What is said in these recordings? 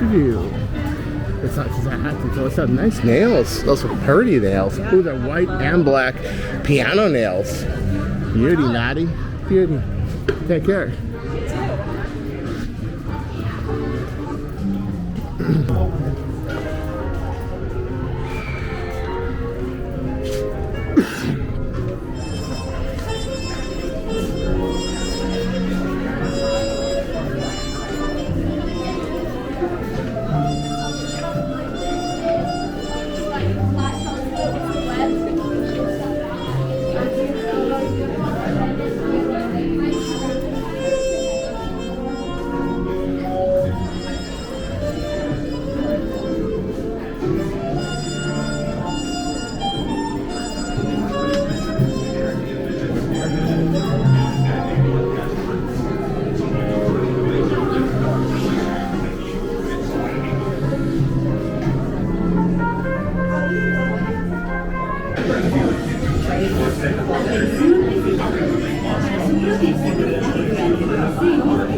It's not just a hat. It's also nice nails. Those are pretty nails. Ooh, they're white and black piano nails. Beauty, Natty. Beauty. Take care.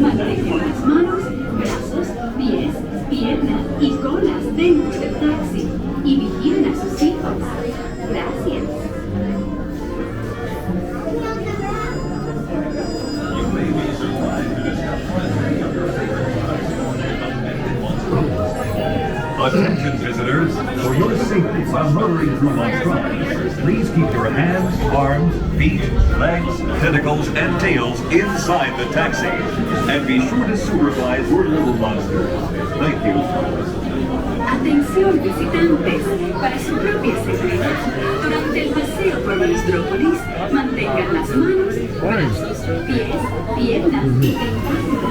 Mantenga las manos, brazos, pies, piernas y colas dentro del taxi y vigilen a sus hijos. Gracias. Attention visitors, for your safety while motoring through Montreal, please keep your hands, arms, feet, legs, tentacles, and tails inside the taxi. And be sure to supervise your little monsters. Thank you. Atención visitantes, para su propia seguridad, durante el paseo por Monstrópolis, mantengan las manos, brazos, pies, piernas y tentacles.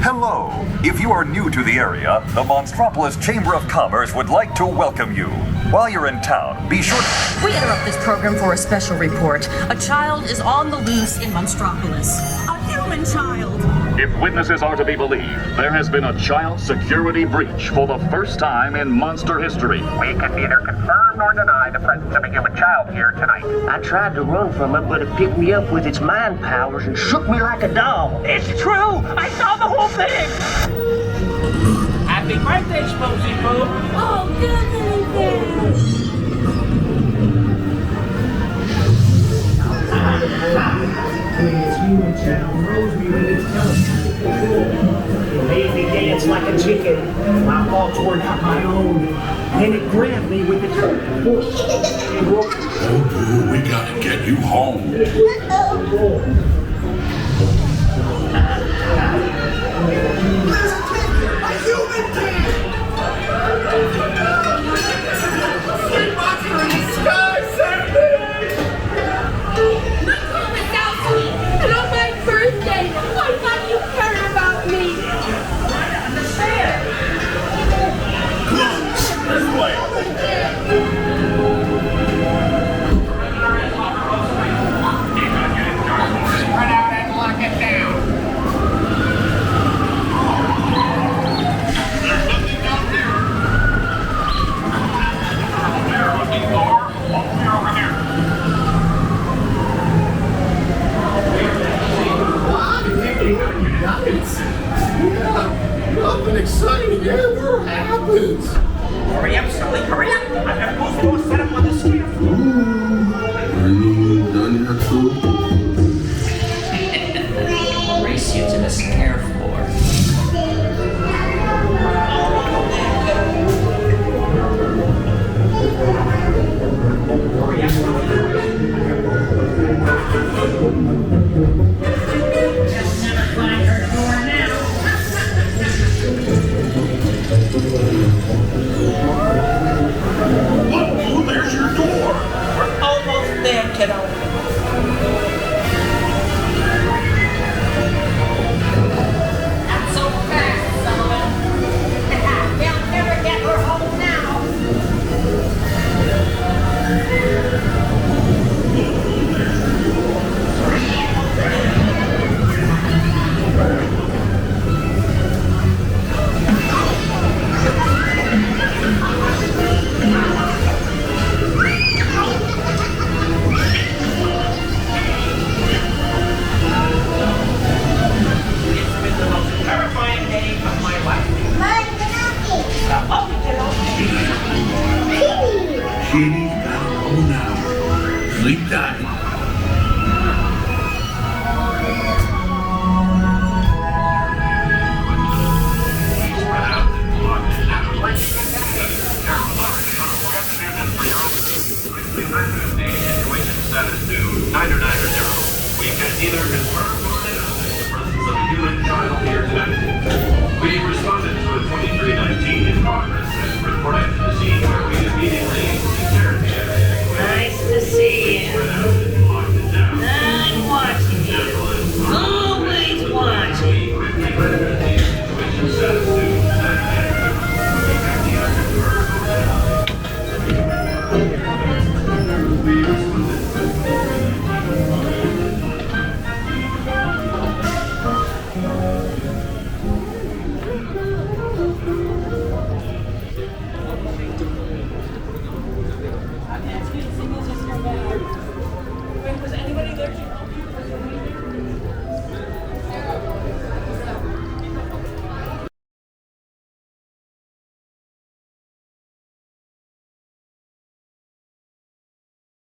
Hello. If you are new to the area, the Monstropolis Chamber of Commerce would like to welcome you. While you're in town, be sure to... We interrupt this program for a special report. A child is on the loose in Monstropolis. A human child! If witnesses are to be believed, there has been a child security breach for the first time in monster history. We can neither confirm nor deny the presence of a human child here tonight. I tried to run from it, but it picked me up with its mind powers and shook me like a dog. It's true! I saw the whole thing! Happy birthday, Sposy Boo! Oh, goodness! It made me dance like a chicken. My thoughts were not my own. Then it grabbed me with its bush. Oh, boo, we gotta get you home. A human being! Sea monster in the sky, save me! My home is out to me, and on my birthday, I thought you cared about me. I understand! Come on, this way! Spread out and lock it down! ladies gotta go now. Sleep tight. We can neither confirm nor deny the presence of a human child here tonight. We responded to a 2319 in progress and reported to the scene where we immediately interrogated. Nice to see you. I'm watching you. Always watching. Was anybody there?